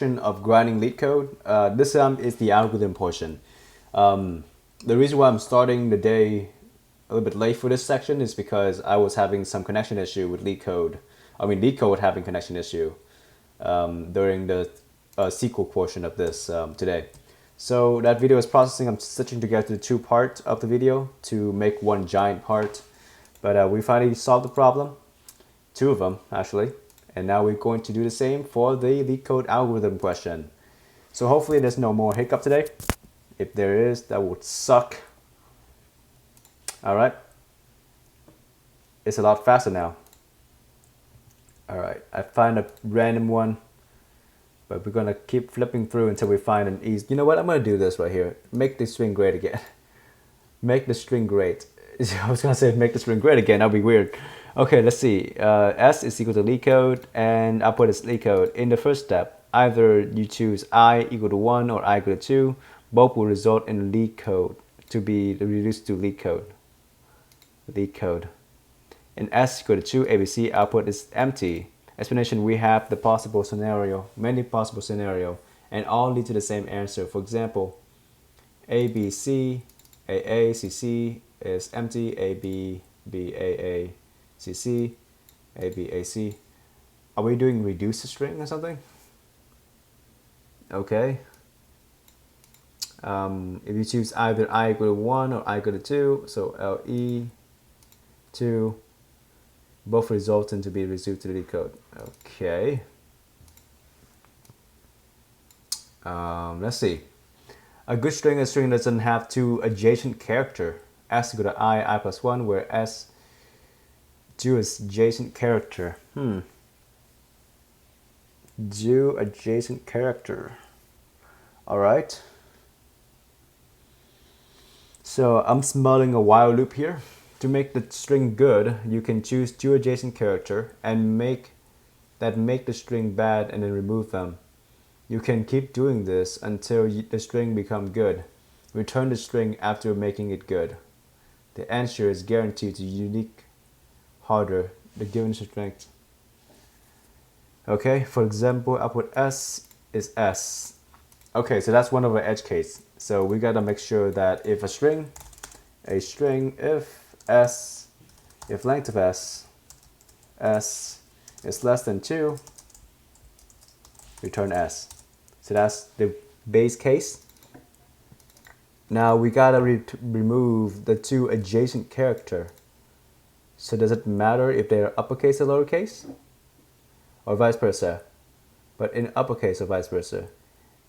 Of grinding Leetcode. This is the algorithm portion. The reason why I'm starting the day a little bit late for this section is because I was having some connection issue with Leetcode. Leetcode having connection issue during the SQL portion of this today. So that video is processing. I'm stitching together the two parts of the video to make one giant part. But we finally solved the problem. Two of them, actually. And now we're going to do the same for the Leetcode algorithm question. So hopefully there's no more hiccup today. If there is, that would suck. All right. It's a lot faster now. All right, I find a random one, but we're gonna keep flipping through until we find an easy. You know what? I'm gonna do this right here. Make the string great again. Make the string great. I was gonna say make the string great again. That'd be weird. Okay, let's see. S is equal to Leetcode, and output is Leetcode. In the first step, either you choose I equal to 1 or I equal to 2. Both will result in Leetcode to be reduced to Leetcode. Leetcode. In S equal to 2, ABC, output is empty. Explanation, we have the possible scenario, many possible scenario, and all lead to the same answer. For example, ABC, AA, CC is empty, AB, BAA, CC, ABAC. Are we doing reduce the string or something? Okay. If you choose either I equal to 1 or I equal to 2, so LE 2, both result in to be reduced to the Leetcode. Okay. Let's see. A good string is a string that doesn't have two adjacent character. S equal to I plus 1, where S 2 is adjacent character. Do adjacent character. Alright. So I'm smelling a while loop here. To make the string good, you can choose two adjacent character and make the string bad and then remove them. You can keep doing this until the string becomes good. Return the string after making it good. The answer is guaranteed to unique harder the given strength. Okay, for example, output S is S. Okay, so that's one of our edge case. So we gotta make sure that if if length of S is less than 2, return S. So that's the base case. Now we gotta remove the two adjacent character. So does it matter if they are uppercase or lowercase? Or vice versa? But in uppercase or vice versa.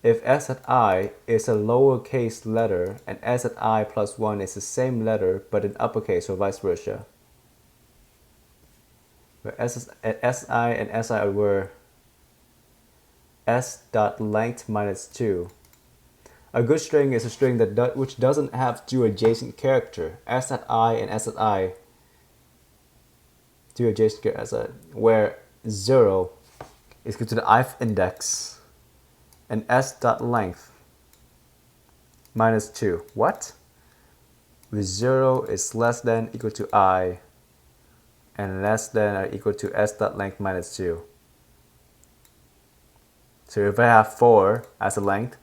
If S at I is a lowercase letter and S at I plus 1 is the same letter but in uppercase or vice versa. Where SI and SI were S dot length minus 2. A good string is a string which doesn't have two adjacent character. S at I and S at I. Two adjacent characters, where 0 is equal to the ith index and S dot length minus 2. What? With 0 is less than equal to I and less than or equal to S dot length minus 2. So if I have 4 as a length,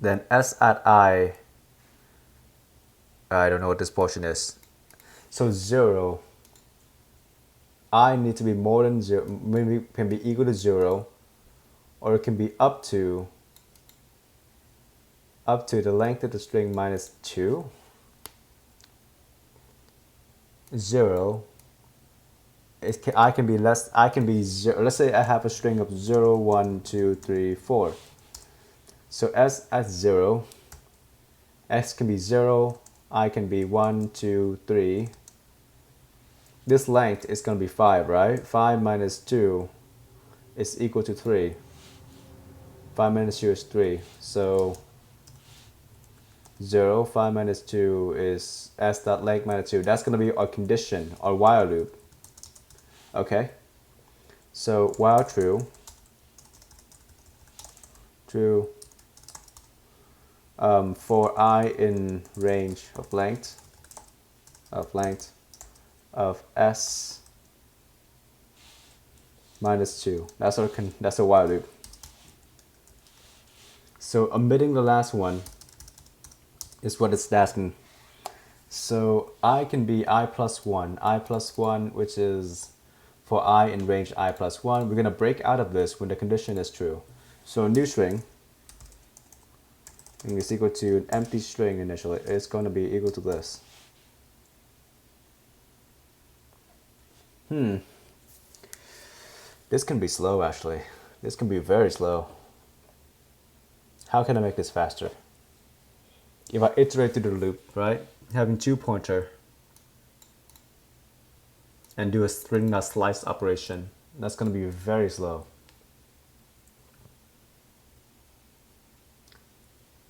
then S at I don't know what this portion is. So 0, I need to be more than 0, maybe can be equal to 0, or it can be up to the length of the string minus 2. 0 I can be 0. Let's say I have a string of 0, 1, 2, 3, 4. So S at 0, S can be 0, I can be 1, 2, 3. This length is going to be 5, right? 5 minus 2 is equal to 3. 5 minus 2 is 3. So 0, 5 minus 2 is S dot length minus 2. That's going to be our condition, our while loop. Okay? So while true, for I in range of length of S minus 2. That's our while loop. So omitting the last one is what it's asking. So I can be I plus 1, which is for I in range I plus 1. We're going to break out of this when the condition is true. So a new string is equal to an empty string initially. It's going to be equal to this. This can be slow actually. This can be very slow. How can I make this faster? If I iterate through the loop, right? Having two pointer and do a string slice operation, that's going to be very slow.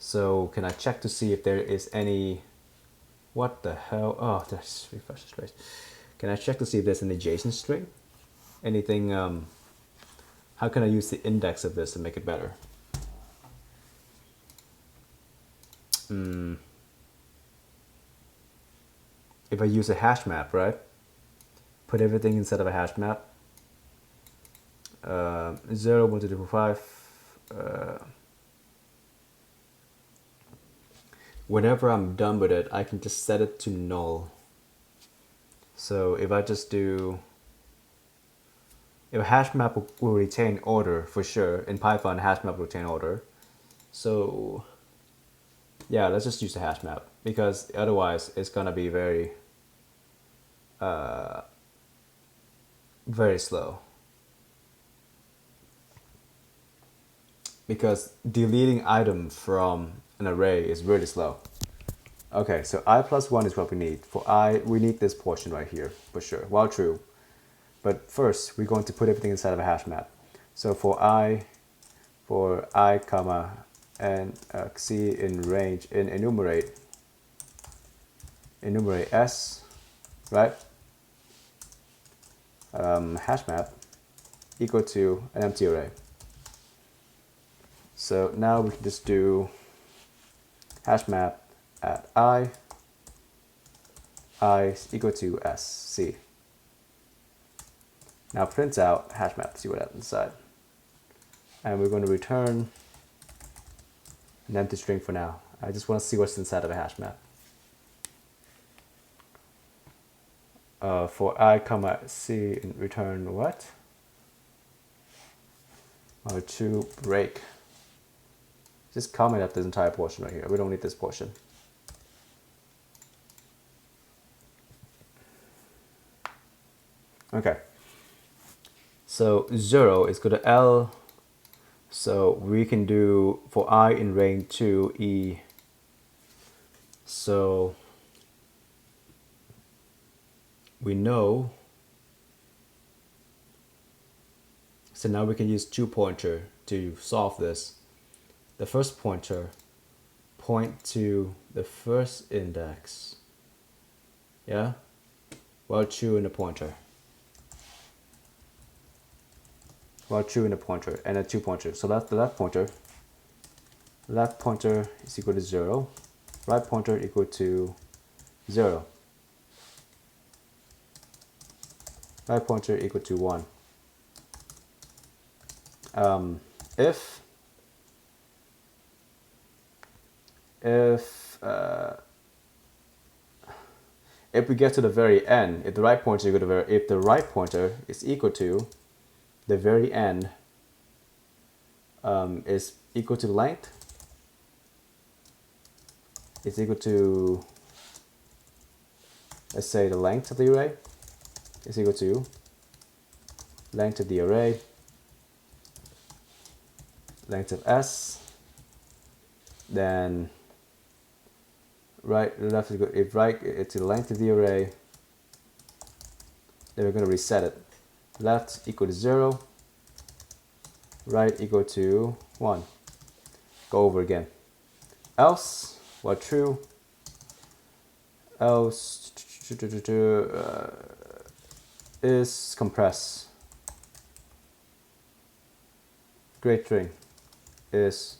So can I check to see if there is any, what the hell? Oh, that's refresh the trace. Can I check to see if there's an adjacent string? Anything, how can I use the index of this to make it better? If I use a hash map, right? Put everything inside of a hash map. 0, 1, 2, 3, 4, 5. Whenever I'm done with it, I can just set it to null. So if I just do, if a hash map will retain order for sure. In Python, hash map will retain order. So yeah, let's just use the hash map because otherwise it's gonna be very slow. Because deleting item from an array is really slow. Okay, so I plus 1 is what we need. For I, we need this portion right here for sure, while true. But first, we're going to put everything inside of a hash map. So for I, comma, and C in range, in enumerate S, right? Hash map equal to an empty array. So now we can just do hash map at I is equal to SC. Now print out hash map, see what happens inside. And we're going to return an empty string for now. I just want to see what's inside of a hash map. For I, comma, C, and return what? To break. Just comment out this entire portion right here. We don't need this portion. Okay. So 0 is equal to L. So we can do for I in range 2 E. So we know. So now we can use two pointer to solve this. The first pointer point to the first index. Yeah? While true in the pointer. While true in the pointer and a two pointer. So that's the left pointer. Left pointer is equal to 0. Right pointer equal to 0. Right pointer equal to 1. If we get to the very end, if the right pointer is equal to the very end is equal to length, is equal to, let's say the length of the array is equal to length of the array, length of S, then right, left is good. If right it's the length of the array, then we're going to reset it. Left equal to 0, right equal to 1. Go over again. Else, while true, else is compress. Great string is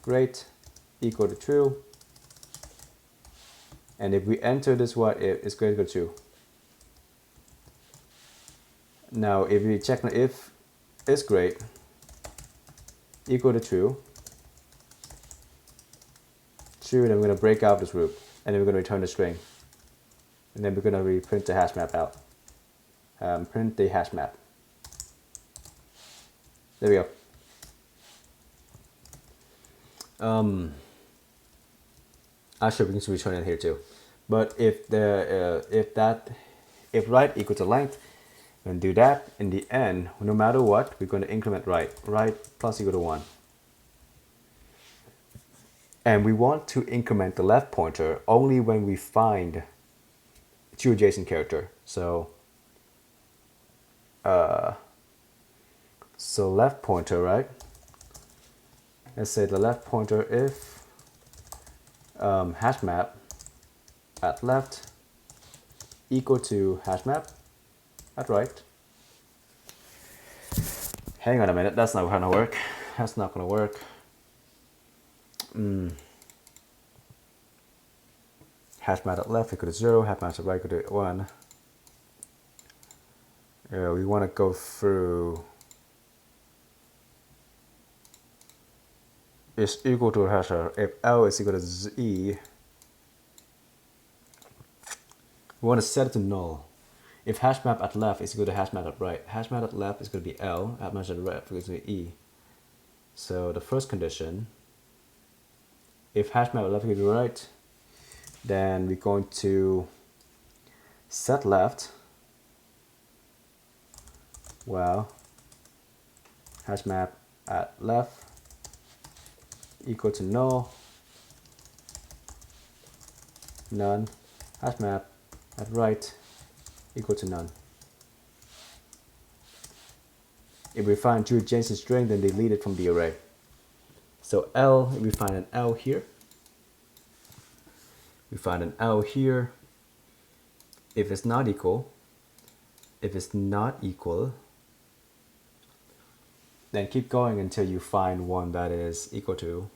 great equal to true. And if we enter this what if is greater than 2. Now if we check the if is great equal to true, true, then we're going to break out this group, and then we're going to return the string. And then we're going to reprint the hash map out. Print the hash map. There we go. Actually, we can return it here too. But if right equal to length, we're going to do that. In the end, no matter what, we're going to increment right. Right plus equal to 1. And we want to increment the left pointer only when we find true adjacent character. So left pointer, right? Let's say the left pointer if hash map at left equal to hash map at right. Hang on a minute, that's not gonna work. That's not gonna work. Hash map at left equal to 0, hash map at right equal to 1. We want to go through is equal to hasher. If L is equal to Z, we want to set it to null. If hash map at left is equal to hash map at right, hash map at left is going to be L, hash map at right is going to be E. So the first condition, if hash map at left is equal to right, then we're going to set left, well, hash map at left equal to null, none, hash map at right equal to none. If we find true adjacent string, then delete it from the array. So L, if we find an L here, we find an L here. If it's not equal, then keep going until you find one that is equal to.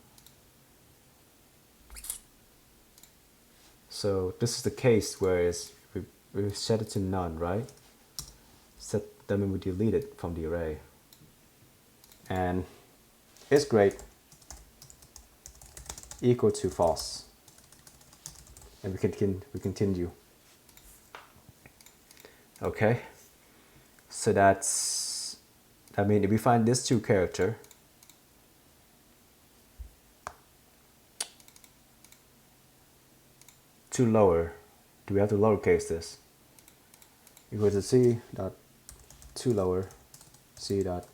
So this is the case where we set it to none, right? Then we delete it from the array. And it's great. Equal to false. And we continue. Okay. So I mean, if we find this two character, to lower, do we have to lowercase this? Equal to C dot to lower, C dot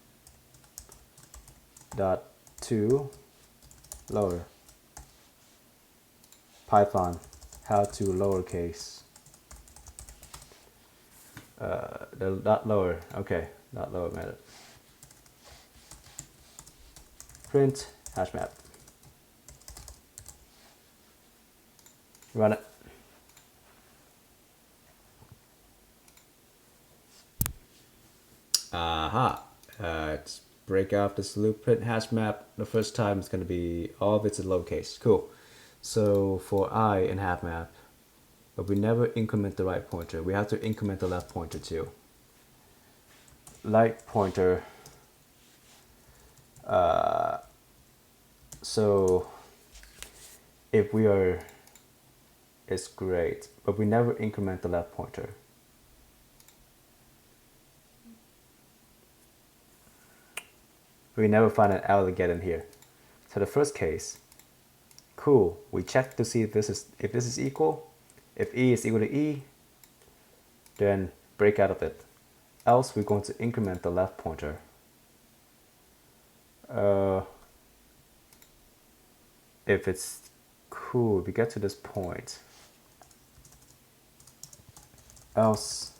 to lower. Python, how to lowercase. The dot lower, okay, dot lower method. Print hash map. Run it. Aha. Let's break out this loop. Print hash map. The first time it's going to be all of it's in lowercase. Cool. So for I in hash map, but we never increment the right pointer. We have to increment the left pointer too. Right pointer. So if we are, it's great, but we never increment the left pointer. We never find an L to get in here. So the first case, cool. We check to see if this is equal. If E is equal to E, then break out of it. Else we're going to increment the left pointer. If it's cool, if we get to this point, else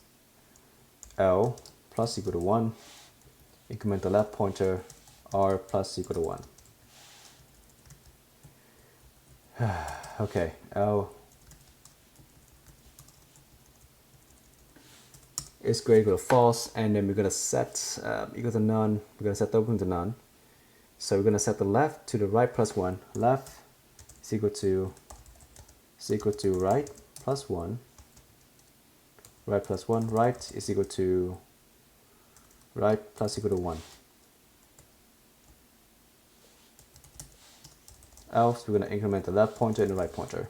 L plus equal to 1, increment the left pointer, R plus equal to 1. Okay, L is greater equal to false, and then we're going to set equal to none. We're going to set the open to none. So we're going to set the left to the right plus 1. Left is equal to right plus 1. Right plus 1. Right is equal to right plus equal to 1. else we're going to increment the left pointer and the right pointer.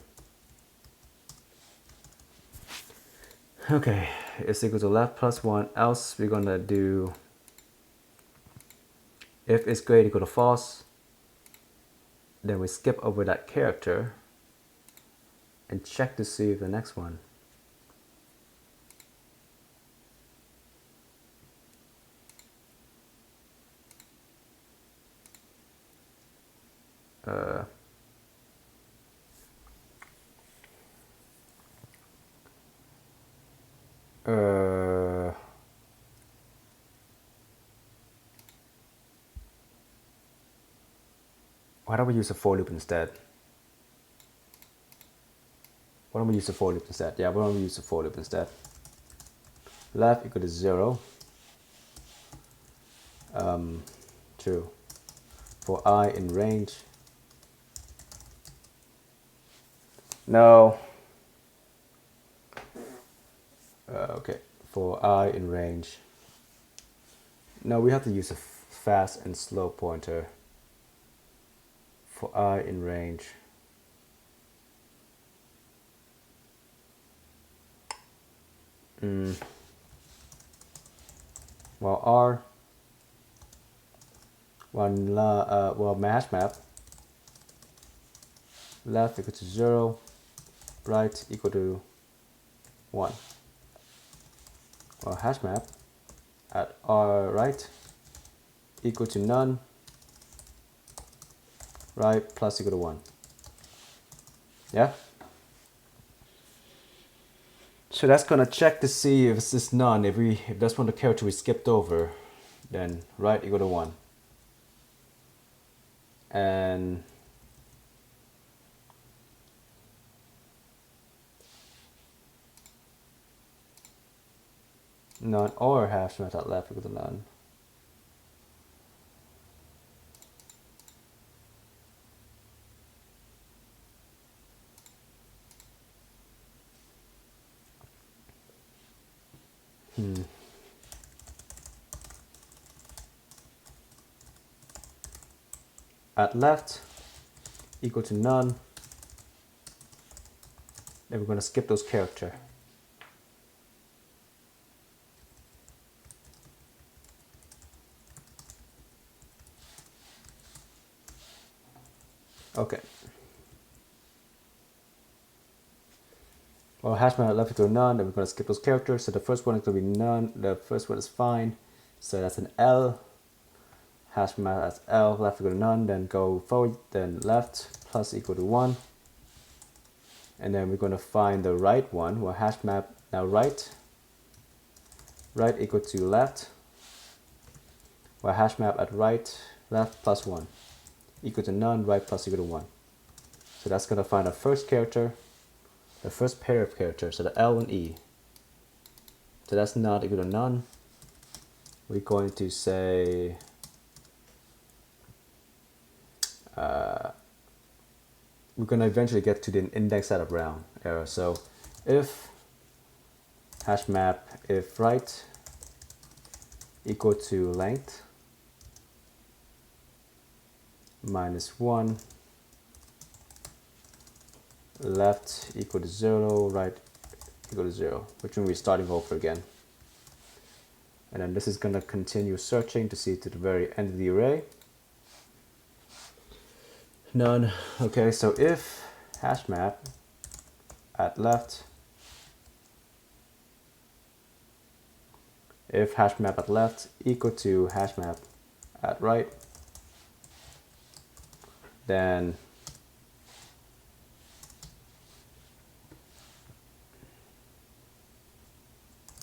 Okay, it's equal to left plus 1, else we're going to do if it's greater equal to false, then we skip over that character and check to see if the next one. Why don't we use a for loop instead? Why don't we use a for loop instead? Yeah, why don't we use a for loop instead? Left equal to 0. True. For I in range. No. Okay. For I in range. No, we have to use a fast and slow pointer. For I in range. Well, R. Well, my hash map. Left equal to 0. Right equal to 1. Well, hash map at R right equal to none. Right plus equal to 1. Yeah? So that's gonna check to see if it's just none. If that's one of the character we skipped over, then right equal to 1. And none or hash map at left equal to none. At left equal to none. Then we're going to skip those character. Okay. Well, hash map at left equal to none. Then we're going to skip those characters. So the first one is going to be none. The first one is fine. So that's an L. Hash map as L, left equal to none, then go forward, then left plus equal to 1. And then we're going to find the right one. Well, hash map now right equal to left. Well, hash map at right, left plus 1 equal to none, right plus equal to 1. So that's going to find our first character, the first pair of characters, so the L and E. So that's not equal to none. We're going to say we're going to eventually get to the index setup round error. So if hash map if right equal to length minus 1, left equal to 0, right equal to 0, which means we're starting over again. And then this is going to continue searching to see to the very end of the array. None. Okay, so if hash map at left, if hash map at left equal to hash map at right, then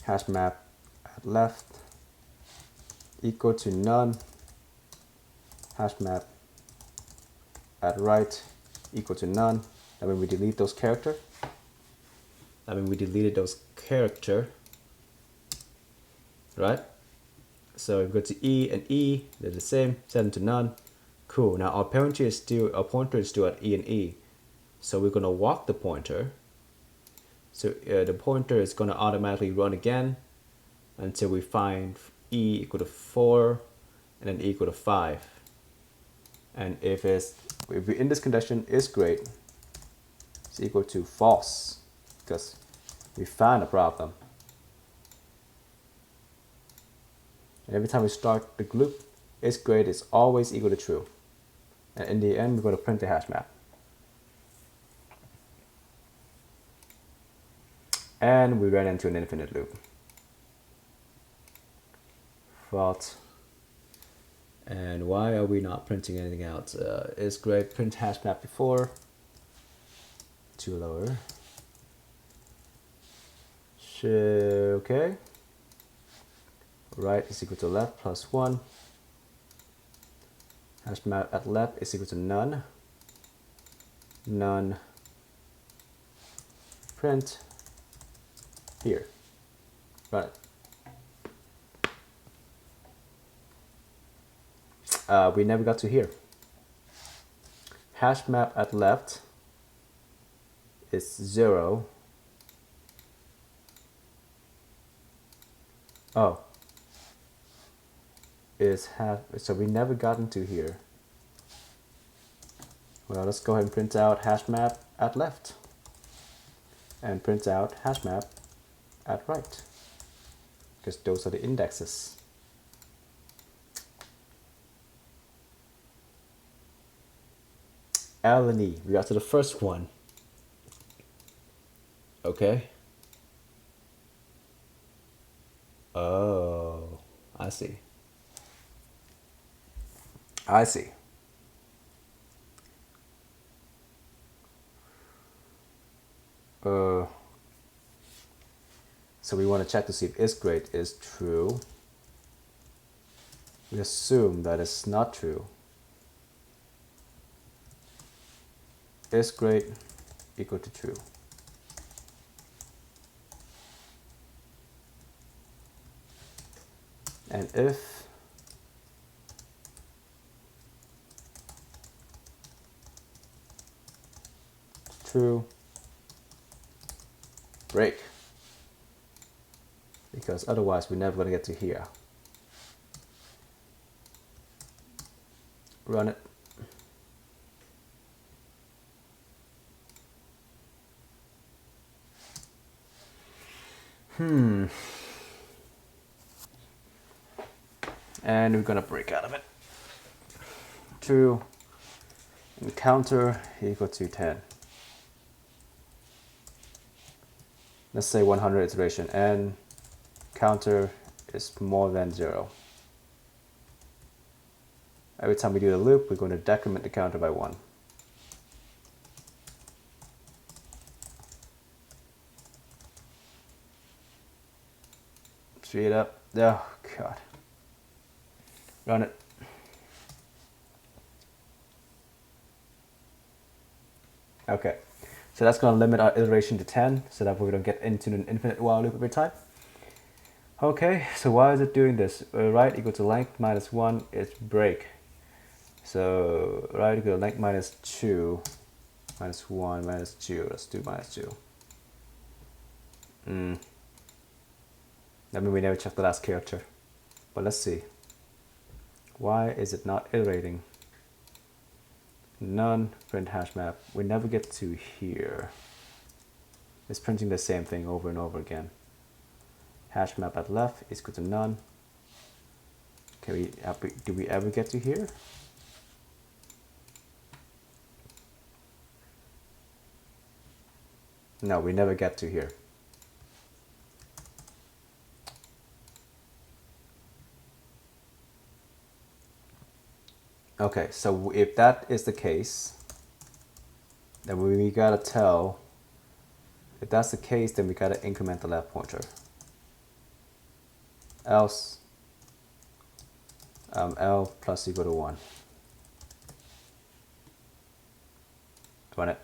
hash map at left equal to none, hash map at right equal to none. That means we delete those character. That means we deleted those character, right? So if we go to E and E, they're the same, set them to none. Cool. Now our pointer is still at E and E. So we're gonna walk the pointer. So the pointer is gonna automatically run again until we find E equal to 4 and then E equal to 5. And if if we in this condition is great is equal to false, because we found a problem. And every time we start the loop, is great is always equal to true. And in the end, we're going to print the hash map. And we ran into an infinite loop. Fault. And why are we not printing anything out? Is great, print hash map before. Too lower. Okay. Right is equal to left plus 1. Hash map at left is equal to none. None. Print here. Run it. We never got to here. Hash map at left is 0. Oh. Is half, so we never got into here. Well, let's go ahead and print out hash map at left. And print out hash map at right. Because those are the indexes. L and E, we got to the first one. Okay. Oh, I see. I see. So we want to check to see if is great is true. We assume that it's not true. Is great equal to true. And if true, break. Because otherwise we're never going to get to here. Run it. And we're going to break out of it. True. And counter equal to 10. Let's say 100 iteration and counter is more than 0. Every time we do the loop, we're going to decrement the counter by 1. Speed up. Oh, God. Run it. Okay. So that's going to limit our iteration to 10 so that we don't get into an infinite while loop every time. Okay, so why is it doing this? Right equal to length minus 1 is break. So right equal to length minus 2, minus 1, minus 2. Let's do minus 2. That means we never checked the last character. But let's see. Why is it not iterating? None, print hash map. We never get to here. It's printing the same thing over and over again. Hash map at left is equal to none. Do we ever get to here? No, we never get to here. Okay, so if that is the case, then we gotta tell, if that's the case, then we gotta increment the left pointer. Else, L plus equal to 1. Run it.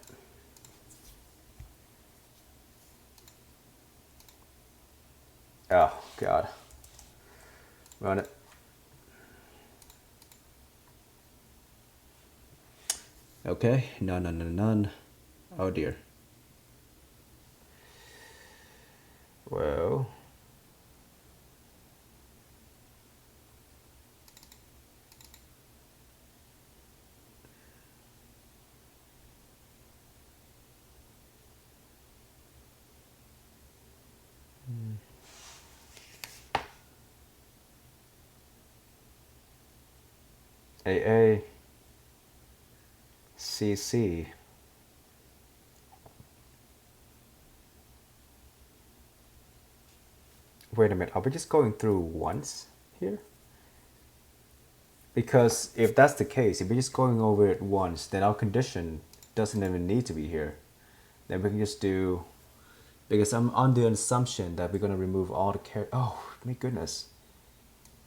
Oh, God. Run it. Okay, none. Oh dear. Well. AA, CC. Wait a minute, are we just going through once here? Because if that's the case, if we're just going over it once, then our condition doesn't even need to be here. Then we can just do, because I'm on the assumption that we're going to remove all the oh, my goodness.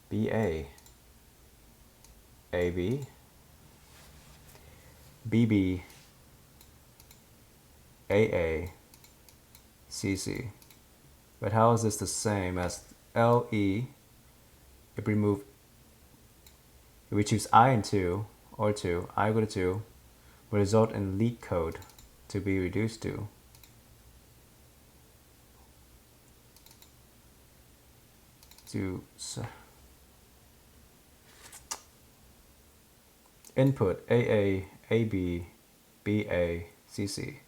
BA, AB, BB, AA, CC. But how is this the same as LE? If we remove, if we choose I and 2, or 2, I equal to 2, will result in Leetcode to be reduced to input AA, AB, BA, CC.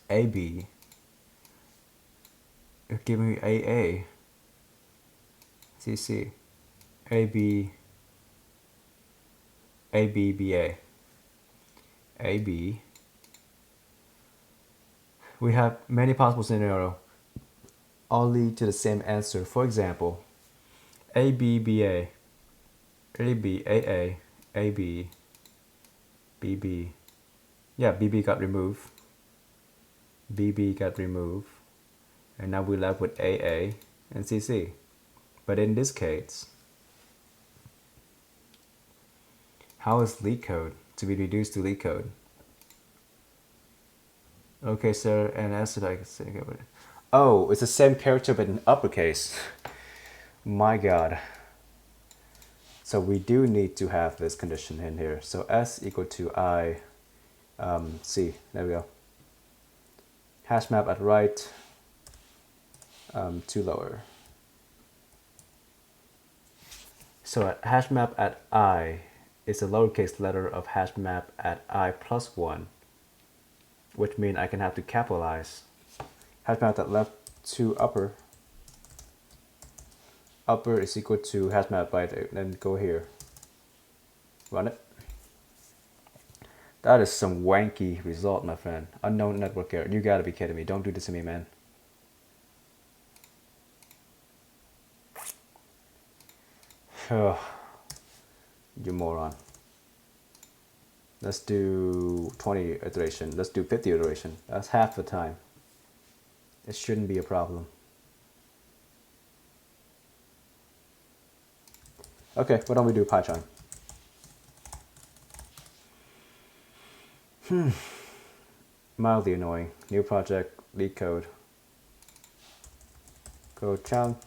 AB, give me AA, CC, AB, AB, BA, AB. We have many possible scenarios, all lead to the same answer. For example, AB, BA, AB, AA, AB, BB. Yeah, BB got removed. BB got removed. And now we're left with AA and CC. But in this case, how is Leetcode to be reduced to Leetcode? Okay, sir, and as I can say, oh, it's the same character but in uppercase. My God. So we do need to have this condition in here. So S equal to I, C. There we go. Hash map at right, to lower. So at hash map at I is the lowercase letter of hash map at I plus 1, which means I can have to capitalize. Hash map at left to upper. Upper is equal to hash map by, then go here. Run it. That is some wanky result, my friend. Unknown network error. You gotta be kidding me. Don't do this to me, man. Oh, you moron. Let's do 20 iteration. Let's do 50 iteration. That's half the time. It shouldn't be a problem. Okay, why don't we do Python? Mildly annoying. New project, Leetcode. Code chunk.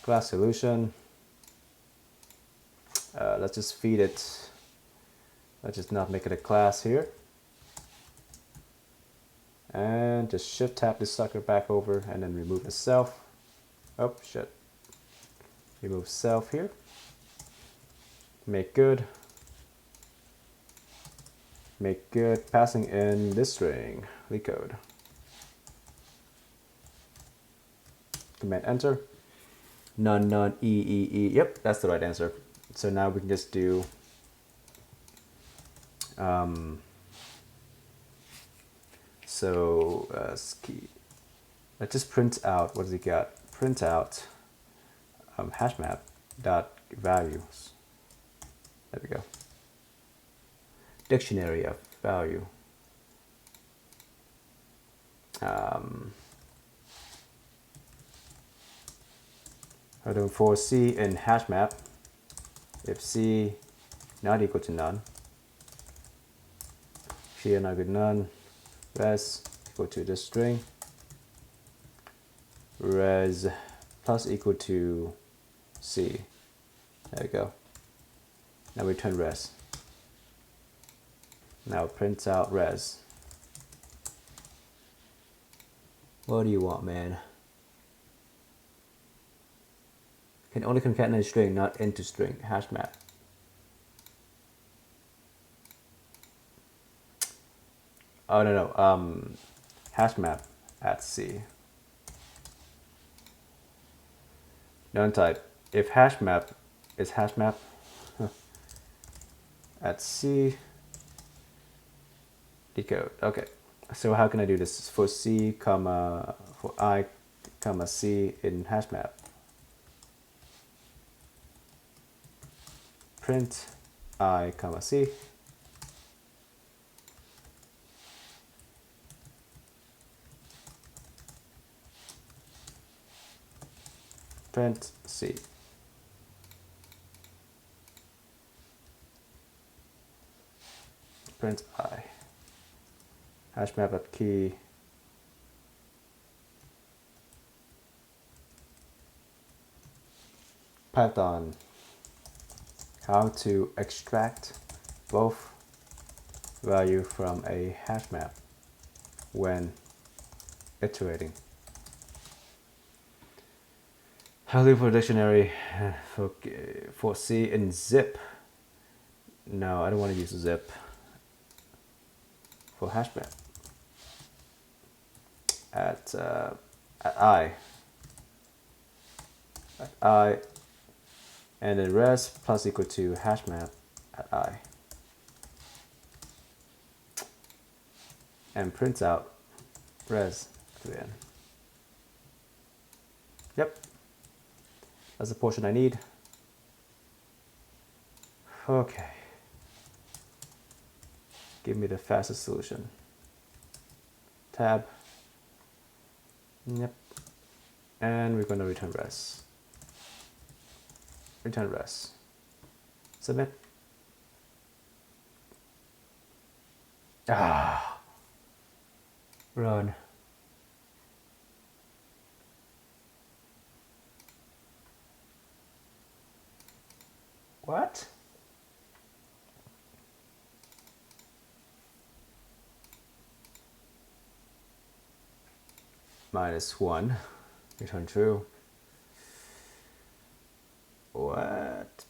Class solution. Let's just feed it. Let's just not make it a class here. And just shift tap this sucker back over and then remove the self. Oh, shit. Remove self here. Make good. Make good. Passing in this string, Leetcode. Command enter. None, none, E. Yep, that's the right answer. So now we can just do let's just print out, what does it got? Print out hash map dot values. There we go. Dictionary of value. For C in hash map, if C not equal to none, C not equal to none, res equal to this string, res plus equal to C. There we go. Now return res. Now print out res. What do you want, man? Can only concatenate string, not into string. Hash map. Oh no. Hash map at C. None type. If hash map is hash map at C, decode. Okay. So how can I do this? For C, comma, for I, comma C in hash map. Print I, comma C. Print C. Print I. Hash map at key. Python. How to extract both value from a hash map when iterating. How to look for dictionary for C in zip. No, I don't want to use zip for hash map. At I, and then res plus equal to hash map at I, and prints out res to the end. Yep, that's the portion I need. Okay, give me the fastest solution. Tab. Yep, and we're going to return res. Return res. Submit. Ah, run. What? -1. Return true. What?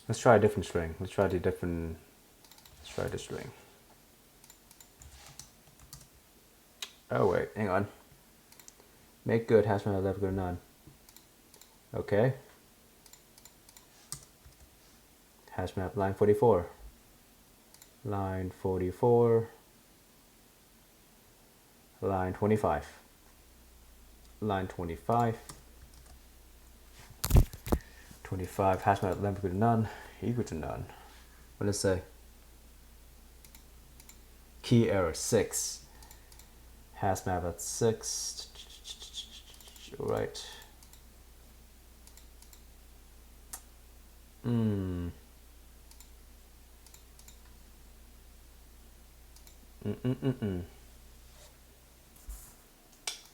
Let's try a different string. Let's try this string. Oh wait, hang on. Make good, hash map left, good, none. Okay. Hash map line 44. Line 44. Line 25. Line 25. 25, hash map length equal to none, equal to none. What does it say? Key error 6. Hash map at 6. Right.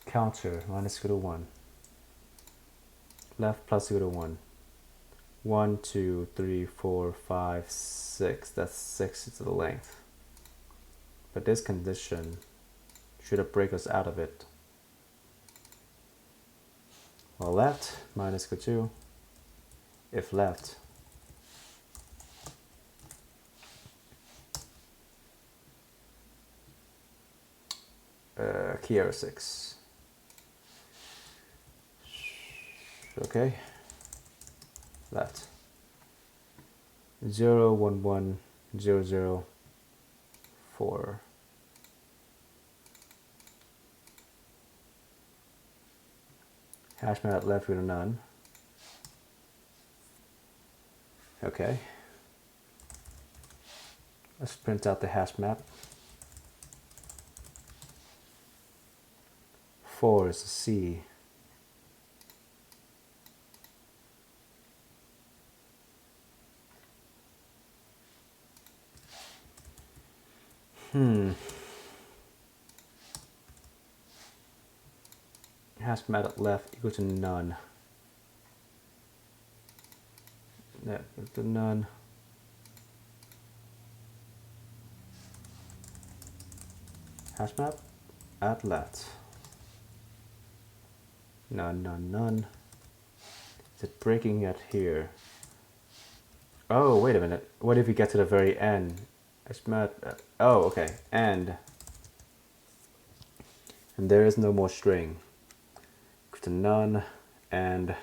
Counter minus equal to 1. Left plus equal to 1. 1, 2, 3, 4, 5, 6. That's 6 to the length. But this condition should have break us out of it. Well, left minus equal to 2. If left, key error 6. Okay. Left 0, 1, 1, 0, 0, 4. Hash map left equal to none. Okay. Let's print out the hash map. 4 is a C. Hash map left equal to none. That equal to none. Hash map at left. None, none, none. Is it breaking at here? Oh, wait a minute. What if we get to the very end? Oh, okay. And there is no more string. Go to none and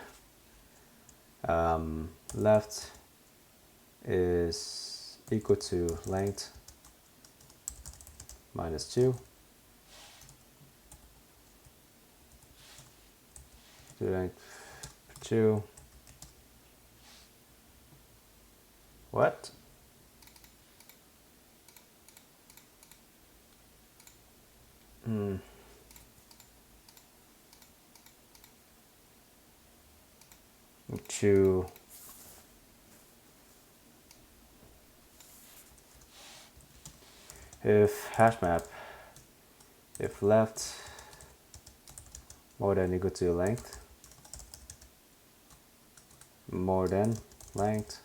left is equal to length minus 2. Length 2. What? To if hash map if left more than equal to length more than length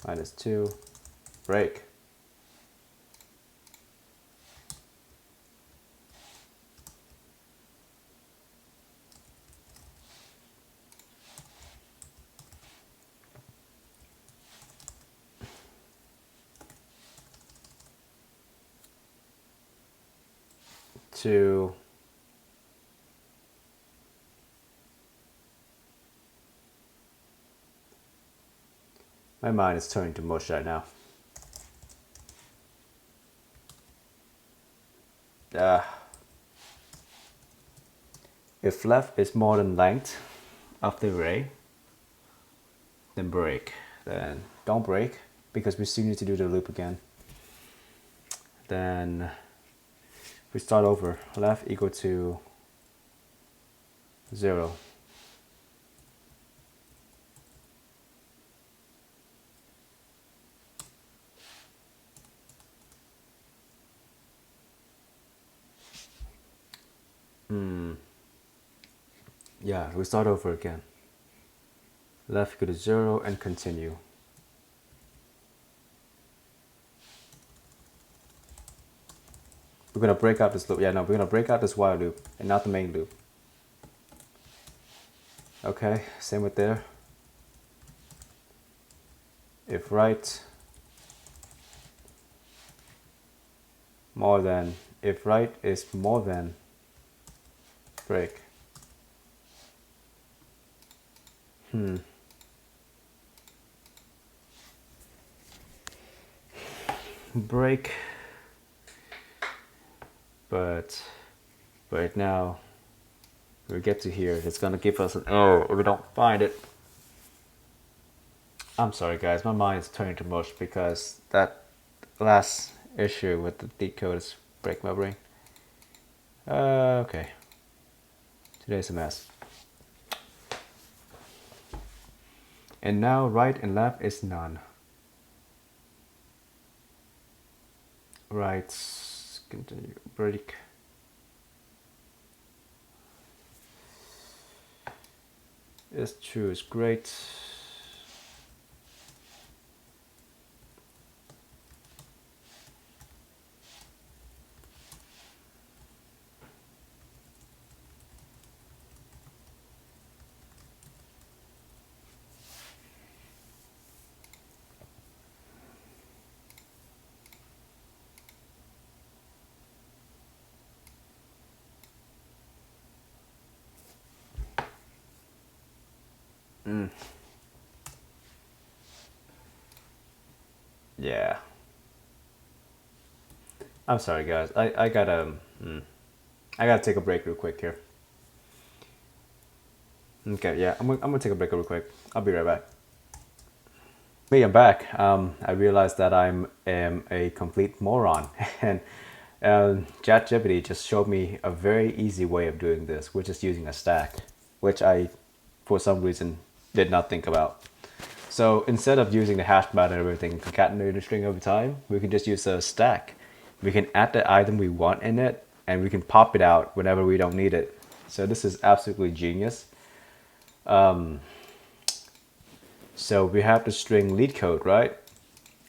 minus 2 break. To my mind is turning to mush right now. If left is more than length of the array, then break. Then don't break because we still need to do the loop again. Then we start over. Left equal to 0. Yeah, we start over again. Left equal to 0 and continue. We're gonna break out this loop. Yeah, no, we're gonna break out this while loop and not the main loop. Okay, same with there. If right more than, if right is more than, break. Break. But right now we get to here, it's gonna give us an error if we don't find it. I'm sorry guys, my mind is turning to mush because that last issue with the Leetcode is breaking my brain. Okay. Today's a mess. And now right and left is none. Right, continue, break. Is true is great. Yeah. I'm sorry guys. I gotta take a break real quick here. Okay, yeah, I'm gonna take a break real quick. I'll be right back. Me, I'm back. I realized that I'm a complete moron, and ChatGPT just showed me a very easy way of doing this, which is using a stack, which I, for some reason, did not think about. So instead of using the hash map and everything, concatenating the string over time, we can just use a stack. We can add the item we want in it, and we can pop it out whenever we don't need it. So this is absolutely genius. So we have the string Leetcode, right?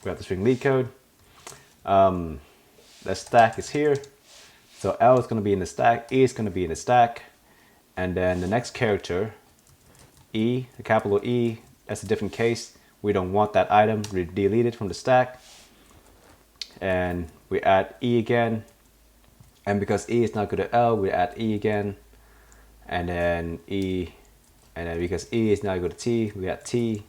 We have the string Leetcode. The stack is here. So L is going to be in the stack, E is going to be in the stack, and then the next character, E, the capital E, that's a different case. We don't want that item, we delete it from the stack. And we add E again. And because E is not equal to L, we add E again. And then E, and then because E is not equal to T, we add T.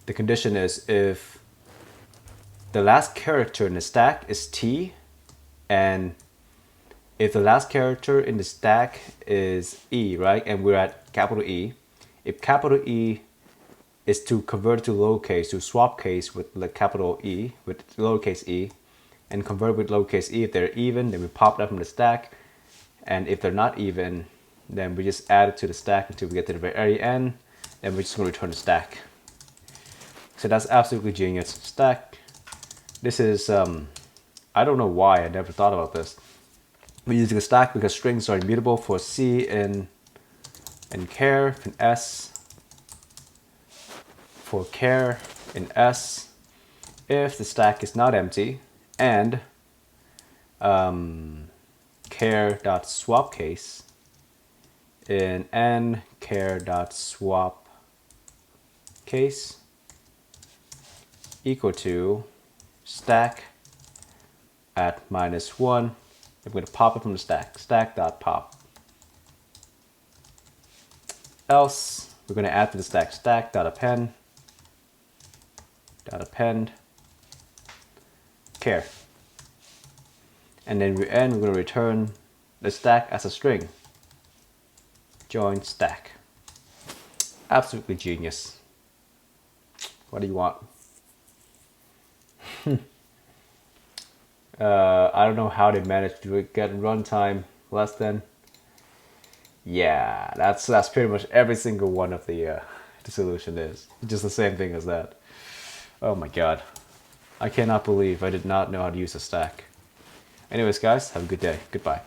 The condition is if the last character in the stack is T, and if the last character in the stack is E, right, and we're at capital E, if capital E is to convert to lowercase, to swap case with the capital E, with lowercase e, and convert with lowercase e, if they're even, then we pop that from the stack, and if they're not even, then we just add it to the stack until we get to the very end, then we're just going to return the stack. So that's absolutely genius. Stack. This is, I don't know why I never thought about this. We're using a stack because strings are immutable for C in char, in S, for char in S, if the stack is not empty, and char.swap case in n char.swap case equal to stack at -1. I'm going to pop it from the stack, stack.pop. Else, we're going to add to the stack, stack.append, char. And then we're going to return the stack as a string. Join stack. Absolutely genius. What do you want? I don't know how they managed to get runtime less than. Yeah, that's pretty much every single one of the solution is. Just the same thing as that. Oh my god. I cannot believe I did not know how to use a stack. Anyways guys, have a good day. Goodbye.